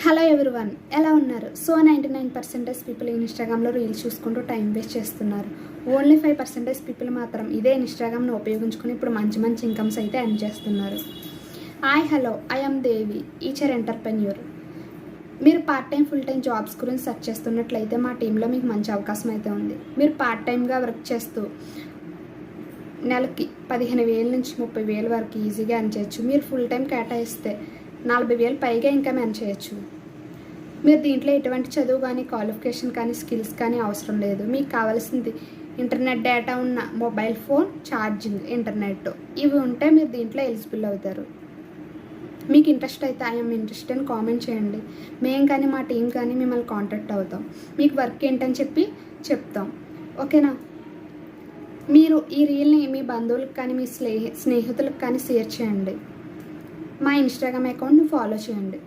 Hello everyone, ఎలా ఉన్నారు? 99% people ఇన్స్టాగ్రామ్లో రీల్స్ చూసుకుంటూ టైం వేస్ట్ చేస్తున్నారు. ఓన్లీ 5% పీపుల్ మాత్రం ఇదే ఇన్స్టాగ్రామ్ను ఉపయోగించుకుని ఇప్పుడు మంచి మంచి ఇన్కమ్స్ అయితే ఎర్న్ చేస్తున్నారు. హలో, ఐ యామ్ దేవి, ఈచర్ ఎంటర్ప్రెన్యూర్. మీరు part time full time jobs గురించి సెర్చ్ చేస్తున్నట్లయితే మా టీంలో మీకు మంచి అవకాశం అయితే ఉంది. మీరు పార్ట్ టైంగా వర్క్ చేస్తూ నెలకి 15,000 నుంచి 30,000 వరకు ఈజీగా ఎర్న్ చేయొచ్చు. మీరు ఫుల్ టైం కేటాయిస్తే 40,000 పైగా ఇంకా ఎర్న్ చేయొచ్చు. మీరు దీంట్లో ఎటువంటి చదువు కానీ, క్వాలిఫికేషన్ కానీ, స్కిల్స్ కానీ అవసరం లేదు. మీకు కావాల్సింది ఇంటర్నెట్ డేటా ఉన్న మొబైల్ ఫోన్, ఛార్జింగ్, ఇంటర్నెట్ ఇవి ఉంటే మీరు దీంట్లో ఎలిజిబుల్ అవుతారు. మీకు ఇంట్రెస్ట్ అయితే ఐఎమ్ ఇంట్రెస్ట్ అని కామెంట్ చేయండి. మేము కానీ మా టీం కానీ మిమ్మల్ని కాంటాక్ట్ అవుతాం. మీకు వర్క్ ఏంటని చెప్తాం. ఓకేనా? మీరు ఈ రీల్ని మీ బంధువులకు కానీ, మీ స్నేహితులకు కానీ షేర్ చేయండి. మా ఇన్స్టాగ్రామ్ అకౌంట్ని ఫాలో చేయండి.